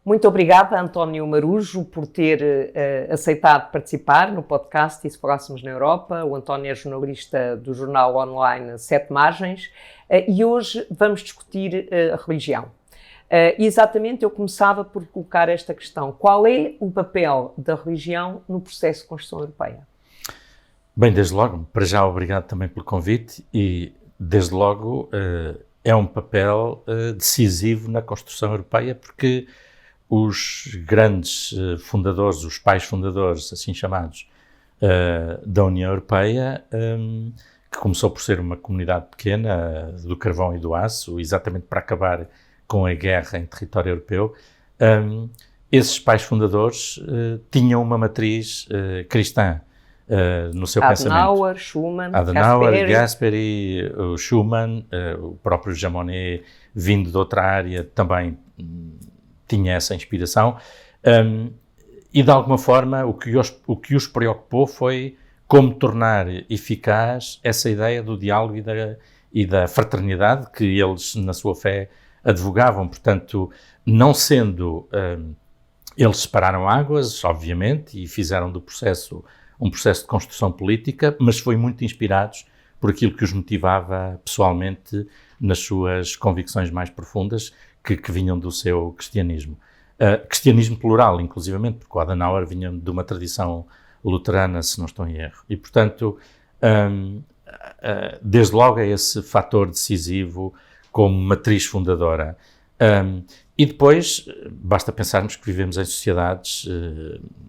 Muito obrigada, António Marujo, por ter aceitado participar no podcast E Se Falássemos na Europa. O António é jornalista do jornal online Sete Margens e hoje vamos discutir a religião. Exatamente, eu começava por colocar esta questão. Qual é o papel da religião no processo de construção europeia? Bem, desde logo, para já obrigado também pelo convite e, desde logo, é um papel decisivo na construção europeia porque os grandes fundadores, os pais fundadores, assim chamados, da União Europeia, que começou por ser uma comunidade pequena do carvão e do aço, exatamente para acabar com a guerra em território europeu, esses pais fundadores tinham uma matriz cristã no seu pensamento. Schuman, Gasperi, o Schuman, o próprio Jean Monnet, vindo de outra área, também tinha essa inspiração, e de alguma forma o que os preocupou foi como tornar eficaz essa ideia do diálogo e da fraternidade que eles, na sua fé, advogavam. Portanto, não sendo... eles separaram águas, obviamente, e fizeram do processo um processo de construção política, mas foi muito inspirados por aquilo que os motivava pessoalmente nas suas convicções mais profundas, que vinham do seu cristianismo. Cristianismo plural, inclusivamente, porque o Adenauer vinha de uma tradição luterana, se não estou em erro. E, portanto, desde logo é esse fator decisivo como matriz fundadora. E depois, basta pensarmos que vivemos em sociedades,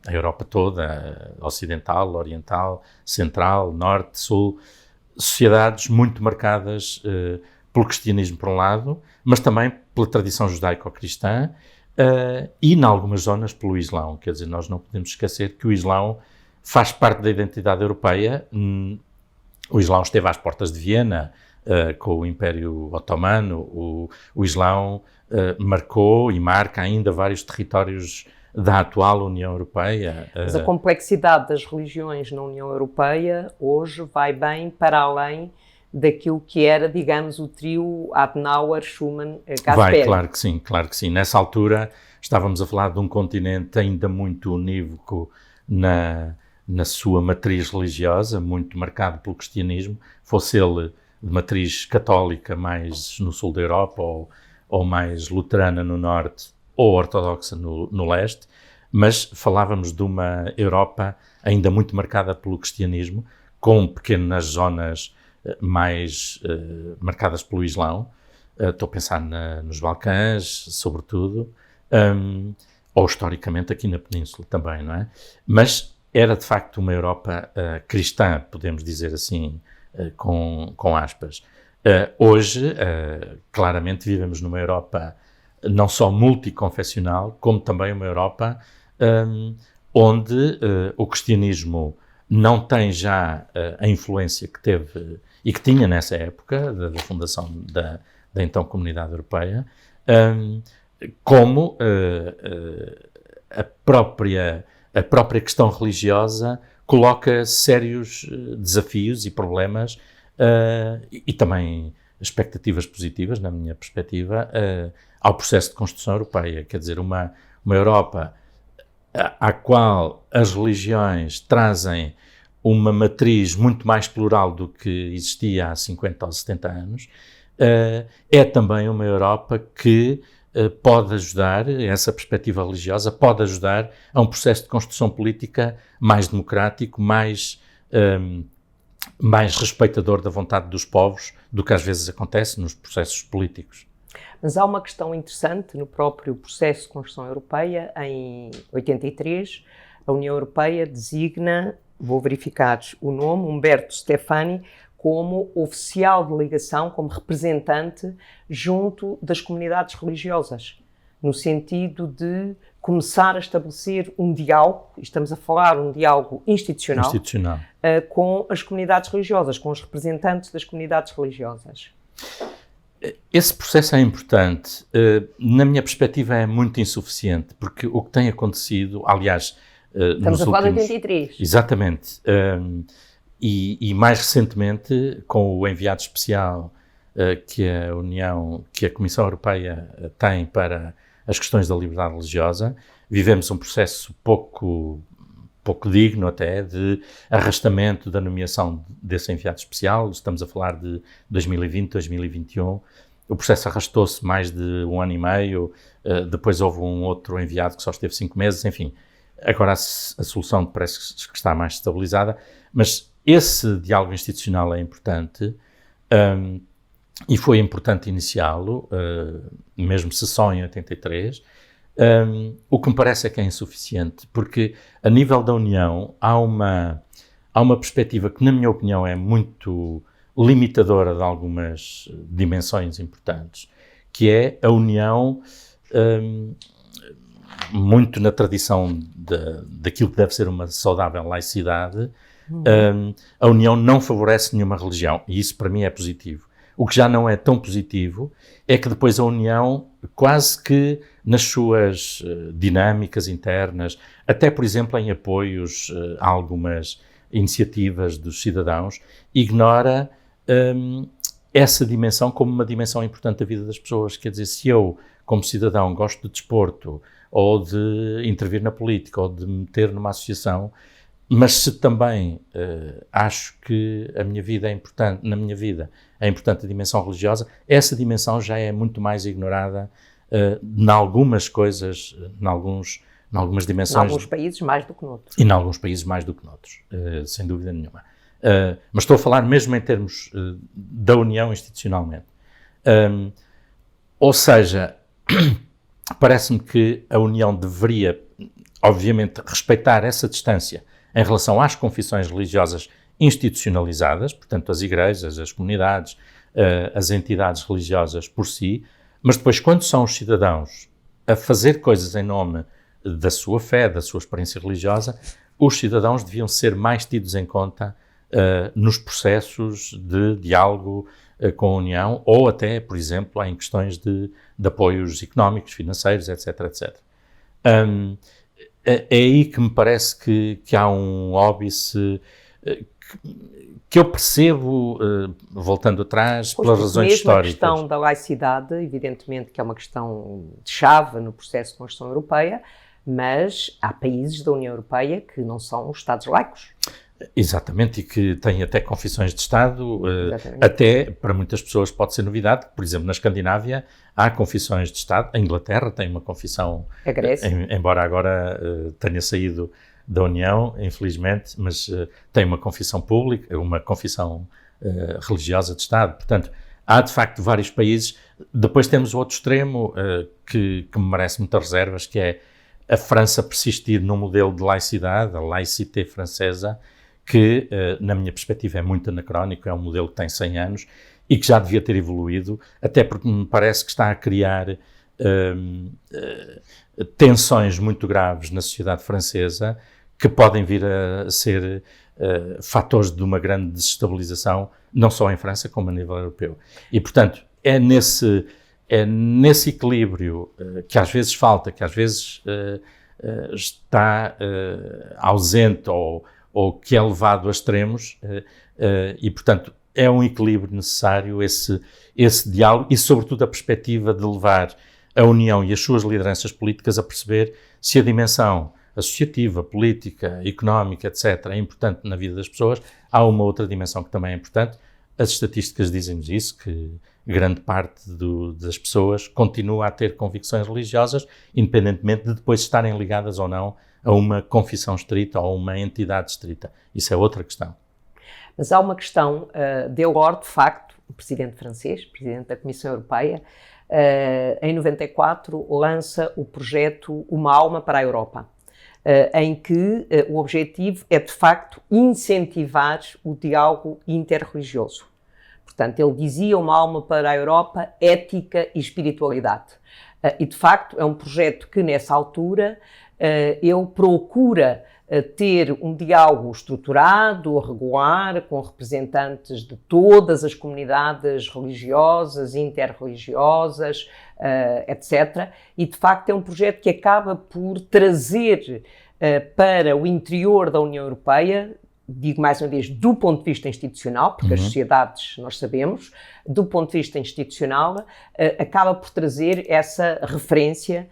a Europa toda, ocidental, oriental, central, norte, sul, sociedades muito marcadas pelo cristianismo, por um lado, mas também pela tradição judaico-cristã e, em algumas zonas, pelo Islão. Quer dizer, nós não podemos esquecer que o Islão faz parte da identidade europeia. O Islão esteve às portas de Viena com o Império Otomano. O Islão marcou e marca ainda vários territórios da atual União Europeia. Mas a complexidade das religiões na União Europeia hoje vai bem para além daquilo que era, digamos, o trio Adenauer, Schuman, Gasperi. Vai, claro que sim. Nessa altura estávamos a falar de um continente ainda muito unívoco na sua matriz religiosa, muito marcado pelo cristianismo, fosse ele de matriz católica mais no sul da Europa ou mais luterana no norte ou ortodoxa no leste, mas falávamos de uma Europa ainda muito marcada pelo cristianismo, com pequenas zonas mais marcadas pelo Islão. Estou a pensar nos Balcãs, sobretudo, ou historicamente aqui na Península também, não é? Mas era de facto uma Europa cristã, podemos dizer assim, com aspas. Hoje, claramente, vivemos numa Europa não só multiconfessional, como também uma Europa onde o cristianismo não tem já a influência que teve e que tinha nessa época da fundação da então Comunidade Europeia, como a própria questão religiosa coloca sérios desafios e problemas e também expectativas positivas, na minha perspectiva, ao processo de construção europeia. Quer dizer, uma Europa à qual as religiões trazem uma matriz muito mais plural do que existia há 50 ou 70 anos, é também uma Europa que pode ajudar, essa perspectiva religiosa pode ajudar a um processo de construção política mais democrático, mais respeitador da vontade dos povos do que às vezes acontece nos processos políticos. Mas há uma questão interessante no próprio processo de construção europeia. Em 83, a União Europeia designa, vou verificar o nome, Umberto Stefani, como oficial de ligação, como representante junto das comunidades religiosas, no sentido de começar a estabelecer um diálogo, estamos a falar um diálogo institucional. Com as comunidades religiosas, com os representantes das comunidades religiosas. Esse processo é importante. Na minha perspectiva é muito insuficiente, porque o que tem acontecido, aliás... Estamos a falar de 83. Exatamente. E mais recentemente, com o enviado especial que a Comissão Europeia tem para as questões da liberdade religiosa. Vivemos um processo pouco digno até, de arrastamento da nomeação desse enviado especial. Estamos a falar de 2020, 2021. O processo arrastou-se mais de 1 ano e meio, depois houve um outro enviado que só esteve 5 meses, enfim. Agora a solução parece que está mais estabilizada, mas esse diálogo institucional é importante, e foi importante iniciá-lo, mesmo se só em 83. O que me parece é que é insuficiente, porque a nível da União há uma perspectiva que, na minha opinião, é muito limitadora de algumas dimensões importantes, que é a União, muito na tradição daquilo que deve ser uma saudável laicidade, a União não favorece nenhuma religião, e isso para mim é positivo. O que já não é tão positivo é que depois a União, quase que nas suas dinâmicas internas, até por exemplo em apoios a algumas iniciativas dos cidadãos, ignora essa dimensão como uma dimensão importante da vida das pessoas. Quer dizer, se eu, como cidadão, gosto de desporto, ou de intervir na política, ou de me meter numa associação, mas se também acho que a minha vida é importante, na minha vida é importante a dimensão religiosa, essa dimensão já é muito mais ignorada em algumas coisas, em algumas dimensões. Em alguns países mais do que noutros. E em alguns países mais do que noutros, sem dúvida nenhuma. Mas estou a falar mesmo em termos da União institucionalmente. Ou seja, parece-me que a União deveria, obviamente, respeitar essa distância em relação às confissões religiosas institucionalizadas, portanto, as igrejas, as comunidades, as entidades religiosas por si, mas depois, quando são os cidadãos a fazer coisas em nome da sua fé, da sua experiência religiosa, os cidadãos deviam ser mais tidos em conta nos processos de diálogo com a União, ou até, por exemplo, em questões de apoios económicos, financeiros, etc, etc. É aí que me parece que há um óbice que eu percebo, voltando atrás, pelas razões históricas. A questão da laicidade, evidentemente que é uma questão de chave no processo de construção europeia, mas há países da União Europeia que não são Estados laicos. Exatamente, e que têm até confissões de Estado, até para muitas pessoas pode ser novidade. Por exemplo, na Escandinávia há confissões de Estado, a Inglaterra tem uma confissão, a Grécia, embora agora tenha saído da União, infelizmente, mas tem uma confissão pública, uma confissão religiosa de Estado. Portanto, há de facto vários países. Depois temos o outro extremo que me merece muitas reservas, que é a França persistir num modelo de laicidade, a laïcité francesa, que, na minha perspectiva, é muito anacrónico, é um modelo que tem 100 anos e que já devia ter evoluído, até porque me parece que está a criar tensões muito graves na sociedade francesa, que podem vir a ser fatores de uma grande desestabilização, não só em França, como a nível europeu. E, portanto, é nesse equilíbrio que às vezes falta, que às vezes está ausente ou que é levado a extremos, e, portanto, é um equilíbrio necessário esse diálogo e, sobretudo, a perspectiva de levar a União e as suas lideranças políticas a perceber se a dimensão associativa, política, económica, etc., é importante na vida das pessoas. Há uma outra dimensão que também é importante. As estatísticas dizem-nos isso, que grande parte das pessoas continua a ter convicções religiosas, independentemente de depois estarem ligadas ou não a uma confissão estrita ou a uma entidade estrita. Isso é outra questão. Mas há uma questão, Delors, de facto, o presidente francês, presidente da Comissão Europeia, em 94 lança o projeto Uma Alma para a Europa, em que o objetivo é, de facto, incentivar o diálogo interreligioso. Portanto, ele dizia Uma Alma para a Europa, ética e espiritualidade. E, de facto, é um projeto que, nessa altura, ele procura ter um diálogo estruturado, regular, com representantes de todas as comunidades religiosas, interreligiosas, etc. E, de facto, é um projeto que acaba por trazer para o interior da União Europeia digo mais uma vez, do ponto de vista institucional, porque as sociedades, nós sabemos, do ponto de vista institucional, acaba por trazer essa referência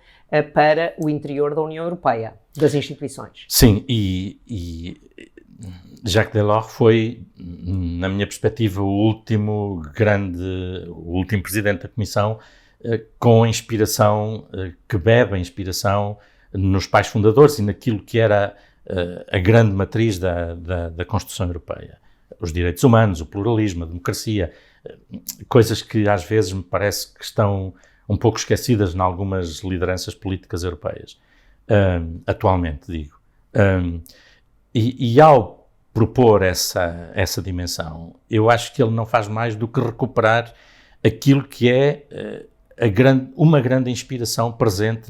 para o interior da União Europeia, das instituições. Sim, e Jacques Delors foi, na minha perspectiva, o último presidente da Comissão com inspiração, que bebe a inspiração nos pais fundadores e naquilo que era a grande matriz da construção europeia. Os direitos humanos, o pluralismo, a democracia, coisas que às vezes me parece que estão um pouco esquecidas em algumas lideranças políticas europeias, atualmente, digo. E ao propor essa dimensão, eu acho que ele não faz mais do que recuperar aquilo que é uma grande inspiração presente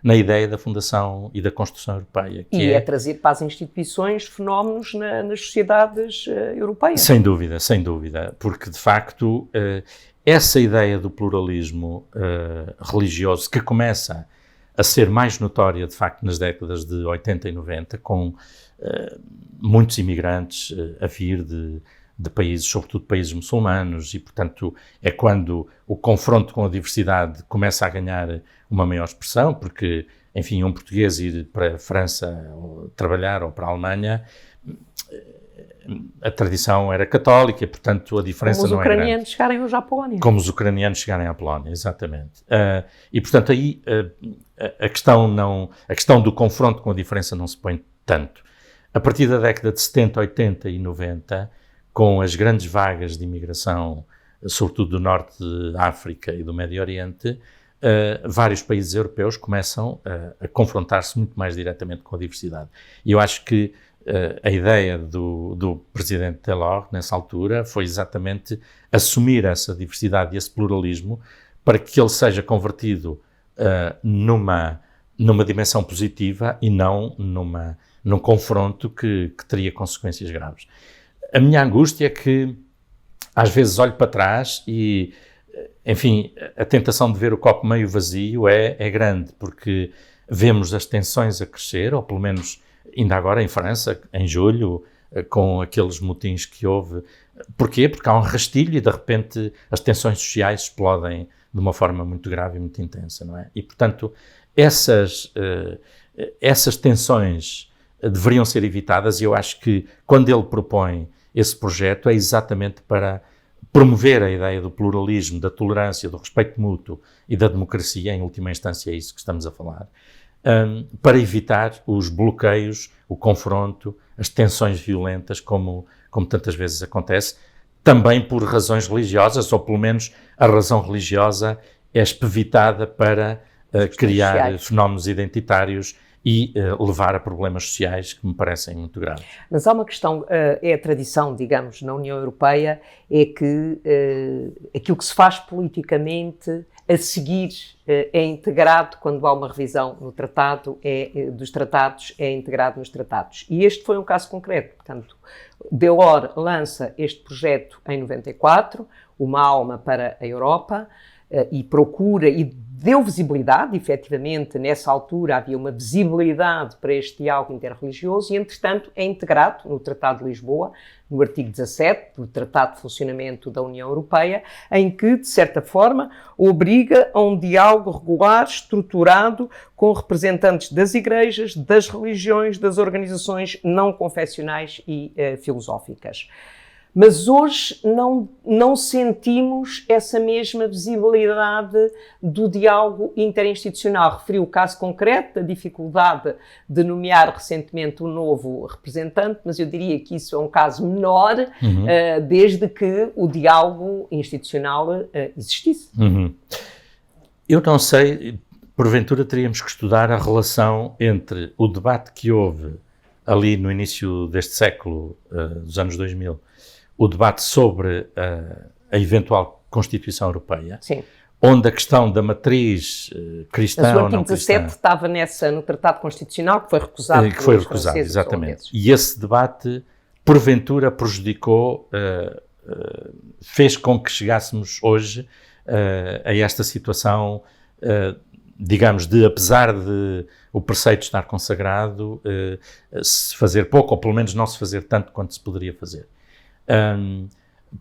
na ideia da fundação e da construção europeia. Que é trazer para as instituições fenómenos nas sociedades europeias. Sem dúvida, porque de facto essa ideia do pluralismo religioso que começa a ser mais notória de facto nas décadas de 80 e 90, com muitos imigrantes a vir de países, sobretudo países muçulmanos, e portanto é quando o confronto com a diversidade começa a ganhar uma maior expressão, porque, enfim, um português ir para a França trabalhar ou para a Alemanha, a tradição era católica e, portanto, a diferença não é grande. Como os ucranianos chegarem hoje à Polónia. Como os ucranianos chegarem à Polónia, exatamente. E, portanto, aí a questão do confronto com a diferença não se põe tanto. A partir da década de 70, 80 e 90, com as grandes vagas de imigração, sobretudo do norte da África e do Médio Oriente, vários países europeus começam a confrontar-se muito mais diretamente com a diversidade. E eu acho que a ideia do presidente Delors, nessa altura, foi exatamente assumir essa diversidade e esse pluralismo para que ele seja convertido numa dimensão positiva e não num confronto que teria consequências graves. A minha angústia é que, às vezes, olho para trás e, enfim, a tentação de ver o copo meio vazio é grande, porque vemos as tensões a crescer, ou pelo menos ainda agora em França, em julho, com aqueles motins que houve. Porquê? Porque há um rastilho e, de repente, as tensões sociais explodem de uma forma muito grave e muito intensa, não é? E, portanto, essas tensões deveriam ser evitadas, e eu acho que, quando ele propõe esse projeto, é exatamente para promover a ideia do pluralismo, da tolerância, do respeito mútuo e da democracia, em última instância é isso que estamos a falar, para evitar os bloqueios, o confronto, as tensões violentas, como tantas vezes acontece, também por razões religiosas, ou pelo menos a razão religiosa é espevitada para criar fenómenos identitários e levar a problemas sociais que me parecem muito graves. Mas há uma questão, é a tradição, digamos, na União Europeia, é que aquilo que se faz politicamente a seguir é integrado, quando há uma revisão no tratado, dos tratados, é integrado nos tratados. E este foi um caso concreto. Portanto, Delors lança este projeto em 94, Uma Alma para a Europa, e procura, e deu visibilidade, efetivamente, nessa altura havia uma visibilidade para este diálogo interreligioso e, entretanto, é integrado no Tratado de Lisboa, no artigo 17 do Tratado de Funcionamento da União Europeia, em que, de certa forma, obriga a um diálogo regular, estruturado, com representantes das igrejas, das religiões, das organizações não confessionais e filosóficas. Mas hoje não sentimos essa mesma visibilidade do diálogo interinstitucional. Referi o caso concreto da dificuldade de nomear recentemente um novo representante, mas eu diria que isso é um caso menor, desde que o diálogo institucional existisse. Eu não sei, porventura teríamos que estudar a relação entre o debate que houve ali no início deste século, dos anos 2000, o debate sobre a eventual Constituição Europeia, sim, onde a questão da matriz cristã ou não cristã... O artigo 17 estava no Tratado Constitucional, que foi recusado. Que foi recusado, exatamente. E esse debate, porventura, prejudicou, fez com que chegássemos hoje a esta situação digamos, apesar de o preceito estar consagrado, se fazer pouco, ou pelo menos não se fazer tanto quanto se poderia fazer.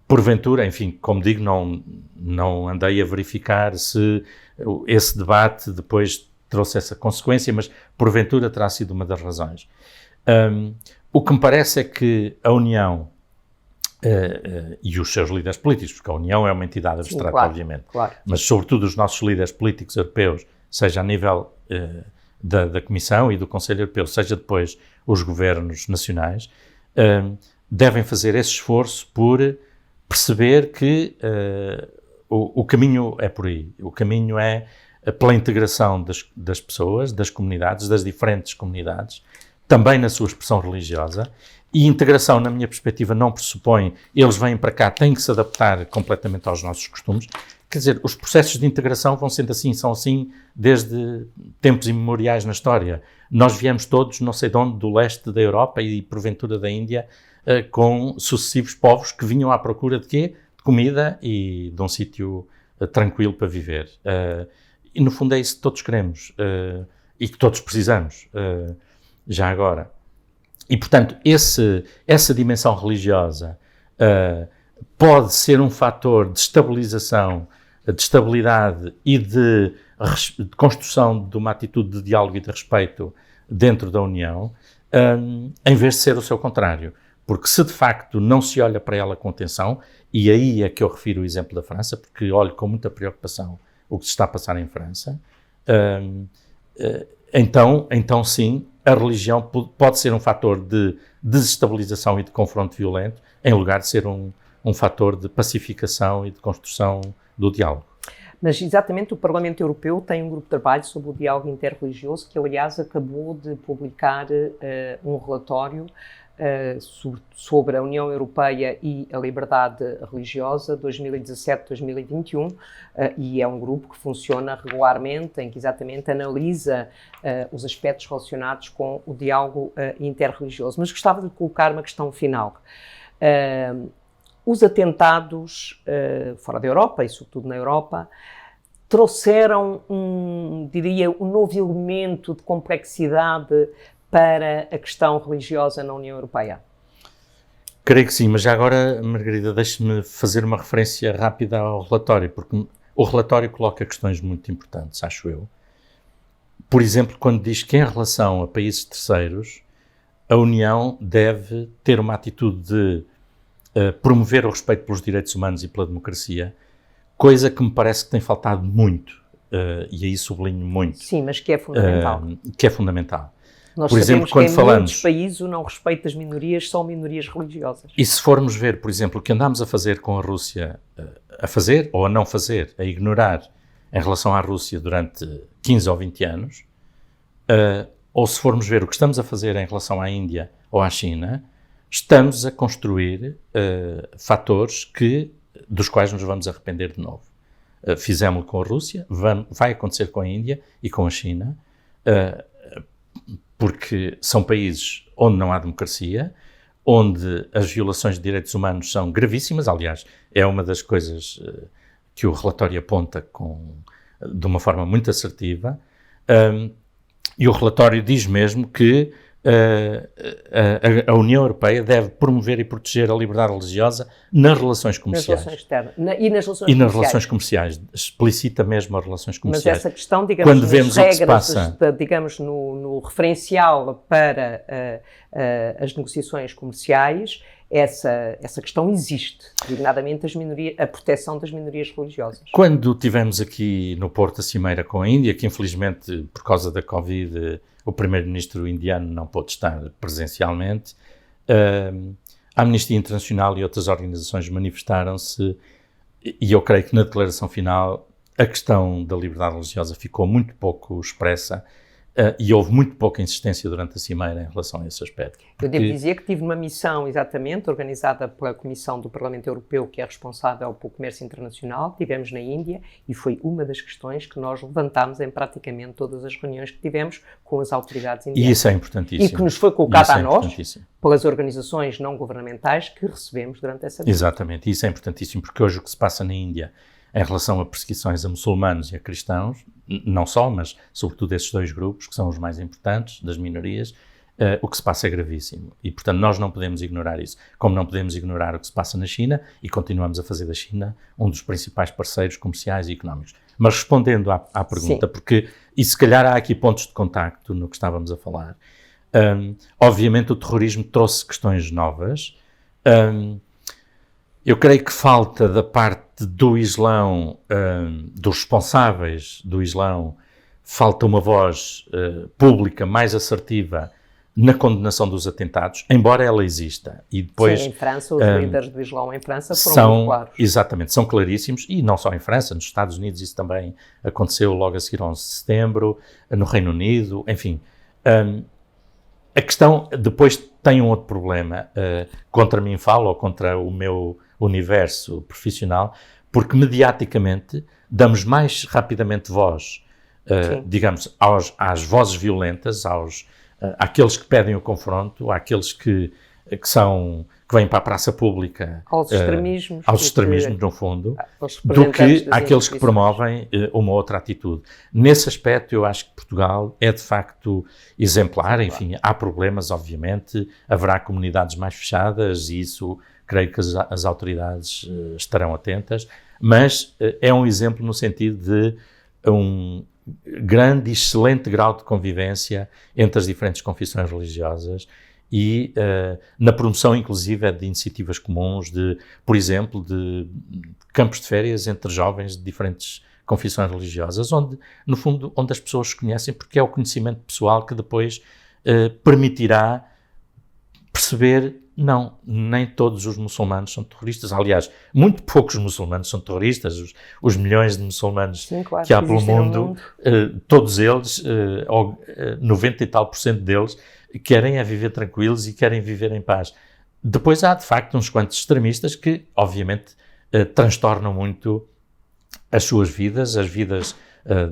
Porventura, enfim, como digo, não andei a verificar se esse debate depois trouxe essa consequência, mas porventura terá sido uma das razões. O que me parece é que a União e os seus líderes políticos, porque a União é uma entidade abstrata, claro, obviamente, claro, mas sobretudo os nossos líderes políticos europeus, seja a nível da Comissão e do Conselho Europeu, seja depois os governos nacionais, devem fazer esse esforço por perceber que o caminho é por aí. O caminho é pela integração das pessoas, das comunidades, das diferentes comunidades, também na sua expressão religiosa. E integração, na minha perspectiva, não pressupõe eles vêm para cá, têm que se adaptar completamente aos nossos costumes. Quer dizer, os processos de integração vão sendo assim, são assim desde tempos imemoriais na história. Nós viemos todos, não sei de onde, do leste da Europa e porventura da Índia, com sucessivos povos que vinham à procura de quê? De comida e de um sítio tranquilo para viver. E no fundo é isso que todos queremos e que todos precisamos, já agora. E, portanto, essa dimensão religiosa pode ser um fator de estabilização, de estabilidade e de construção de uma atitude de diálogo e de respeito dentro da União, em vez de ser o seu contrário. Porque se de facto não se olha para ela com atenção, e aí é que eu refiro o exemplo da França, porque olho com muita preocupação o que se está a passar em França, então sim, a religião pode ser um fator de desestabilização e de confronto violento, em lugar de ser um fator de pacificação e de construção do diálogo. Mas exatamente o Parlamento Europeu tem um grupo de trabalho sobre o diálogo interreligioso que, aliás, acabou de publicar um relatório sobre a União Europeia e a liberdade religiosa 2017-2021 e é um grupo que funciona regularmente, em que exatamente analisa os aspectos relacionados com o diálogo interreligioso. Mas gostava de colocar uma questão final. Os atentados fora da Europa, e sobretudo na Europa, trouxeram um novo elemento de complexidade para a questão religiosa na União Europeia? Creio que sim, mas já agora, Margarida, deixe-me fazer uma referência rápida ao relatório, porque o relatório coloca questões muito importantes, acho eu. Por exemplo, quando diz que em relação a países terceiros, a União deve ter uma atitude de promover o respeito pelos direitos humanos e pela democracia, coisa que me parece que tem faltado muito, e aí sublinho muito. Sim, mas que é fundamental. Que é fundamental. Nós por exemplo, quando falamos, muitos países o não respeito das minorias são minorias religiosas. E se formos ver, por exemplo, o que andámos a fazer com a Rússia, a fazer ou a não fazer, a ignorar em relação à Rússia durante 15 ou 20 anos, ou se formos ver o que estamos a fazer em relação à Índia ou à China, estamos a construir fatores dos quais nos vamos arrepender de novo. Fizemos-lo com a Rússia, vai acontecer com a Índia e com a China, porque são países onde não há democracia, onde as violações de direitos humanos são gravíssimas. Aliás, é uma das coisas que o relatório aponta de uma forma muito assertiva, e o relatório diz mesmo que a União Europeia deve promover e proteger a liberdade religiosa nas relações comerciais. Nas relações externas. E nas relações comerciais. Explicita mesmo as relações comerciais. Mas essa questão, digamos, quando vemos regras, o que se passa, digamos, no referencial para as negociações comerciais, essa questão existe, designadamente a proteção das minorias religiosas. Quando tivemos aqui no Porto a cimeira com a Índia, que infelizmente, por causa da Covid, o primeiro-ministro indiano não pôde estar presencialmente, a Amnistia Internacional e outras organizações manifestaram-se, e eu creio que na declaração final a questão da liberdade religiosa ficou muito pouco expressa, e houve muito pouca insistência durante a cimeira em relação a esse aspecto. Eu devo dizer que tive uma missão, exatamente, organizada pela Comissão do Parlamento Europeu, que é responsável pelo comércio internacional. Estivemos na Índia e foi uma das questões que nós levantámos em praticamente todas as reuniões que tivemos com as autoridades indianas. E isso é importantíssimo. E que nos foi colocado a nós, pelas organizações não governamentais que recebemos durante essa visita. Exatamente, isso é importantíssimo, porque hoje o que se passa na Índia em relação a perseguições a muçulmanos e a cristãos, não só, mas sobretudo esses dois grupos, que são os mais importantes, das minorias, o que se passa é gravíssimo. E, portanto, nós não podemos ignorar isso. Como não podemos ignorar o que se passa na China, e continuamos a fazer da China um dos principais parceiros comerciais e económicos. Mas respondendo à pergunta, porque, e se calhar há aqui pontos de contacto no que estávamos a falar, obviamente o terrorismo trouxe questões novas. Eu creio que falta da parte do Islão, dos responsáveis do Islão, falta uma voz pública mais assertiva na condenação dos atentados, embora ela exista. E depois, sim, em França, os líderes do Islão em França foram muito claros. Exatamente, são claríssimos, e não só em França, nos Estados Unidos isso também aconteceu logo a seguir ao 11 de setembro, no Reino Unido, enfim. A questão depois tem um outro problema, contra mim falo, ou contra o meu universo profissional, porque mediaticamente damos mais rapidamente voz, digamos, às vozes violentas, àqueles que pedem o confronto, àqueles que vêm para a praça pública, aos extremismos no fundo, do que àqueles que promovem uma outra atitude. Nesse aspecto, eu acho que Portugal é de facto exemplar. Enfim, há problemas, obviamente, haverá comunidades mais fechadas e isso creio que as autoridades estarão atentas, mas é um exemplo no sentido de um grande e excelente grau de convivência entre as diferentes confissões religiosas e na promoção, inclusive, de iniciativas comuns, por exemplo, de campos de férias entre jovens de diferentes confissões religiosas, onde, no fundo, onde as pessoas se conhecem, porque é o conhecimento pessoal que depois permitirá perceber, não, nem todos os muçulmanos são terroristas. Aliás, muito poucos muçulmanos são terroristas. Os milhões de muçulmanos, sim, claro, que há pelo mundo, todos eles, 90 e tal % deles, querem viver tranquilos e querem viver em paz. Depois há, de facto, uns quantos extremistas que, obviamente, transtornam muito as suas vidas, as vidas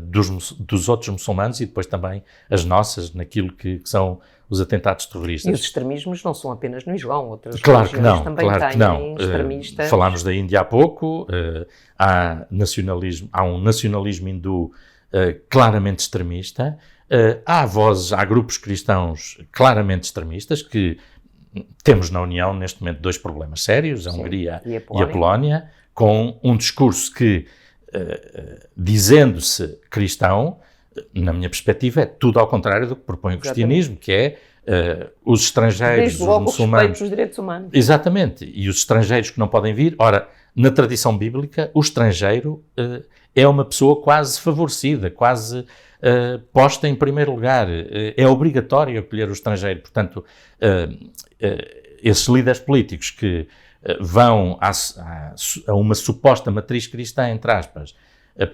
dos outros muçulmanos e depois também as nossas, naquilo que são os atentados terroristas. E os extremismos não são apenas no Islão, outras claro que não, também claro têm que não. Extremistas. Falámos da Índia há pouco, há um nacionalismo hindu claramente extremista, há grupos cristãos claramente extremistas que temos na União neste momento dois problemas sérios, a Hungria e a Polónia, com um discurso que, dizendo-se cristão, na minha perspectiva, é tudo ao contrário do que propõe o cristianismo, que é os estrangeiros, desde logo os muçulmanos... o respeito dos direitos humanos. Exatamente, e os estrangeiros que não podem vir. Ora, na tradição bíblica, o estrangeiro é uma pessoa quase favorecida, quase posta em primeiro lugar. É obrigatório acolher o estrangeiro. Portanto, esses líderes políticos que vão a uma suposta matriz cristã, entre aspas,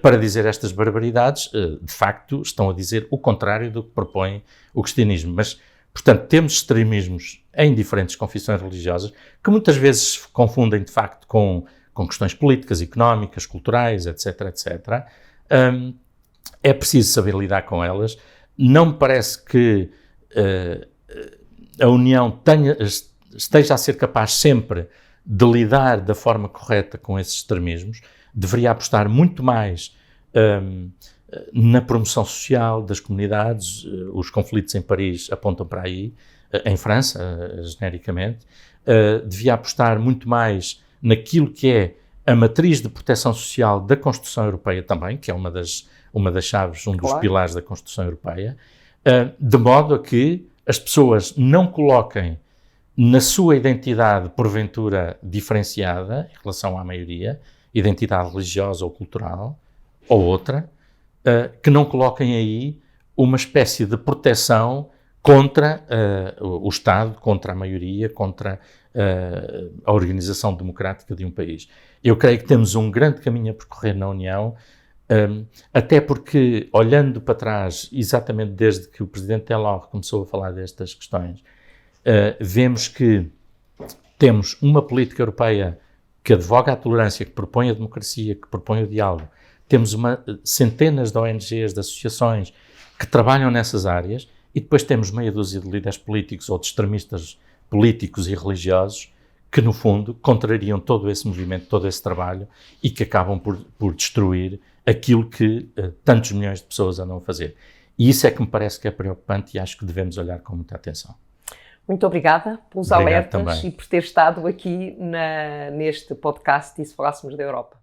para dizer estas barbaridades, de facto estão a dizer o contrário do que propõe o cristianismo. Mas, portanto, temos extremismos em diferentes confissões religiosas que muitas vezes se confundem, de facto, com questões políticas, económicas, culturais, etc., etc. É preciso saber lidar com elas. Não me parece que a União esteja a ser capaz sempre de lidar da forma correta com esses extremismos. Deveria apostar muito mais na promoção social das comunidades. Os conflitos em Paris apontam para aí, em França, genericamente. Devia apostar muito mais naquilo que é a matriz de proteção social da Constituição Europeia também, que é uma das chaves, dos pilares da Constituição Europeia, de modo a que as pessoas não coloquem na sua identidade, porventura, diferenciada, em relação à maioria, identidade religiosa ou cultural, ou outra, que não coloquem aí uma espécie de proteção contra o Estado, contra a maioria, contra a organização democrática de um país. Eu creio que temos um grande caminho a percorrer na União, até porque, olhando para trás, exatamente desde que o Presidente Delors começou a falar destas questões, vemos que temos uma política europeia que advoga a tolerância, que propõe a democracia, que propõe o diálogo. Temos centenas de ONGs, de associações que trabalham nessas áreas e depois temos meia dúzia de líderes políticos ou de extremistas políticos e religiosos que no fundo contrariam todo esse movimento, todo esse trabalho e que acabam por destruir aquilo que tantos milhões de pessoas andam a fazer. E isso é que me parece que é preocupante e acho que devemos olhar com muita atenção. Muito obrigada pelos alertas também. E por ter estado aqui neste podcast E se falássemos da Europa.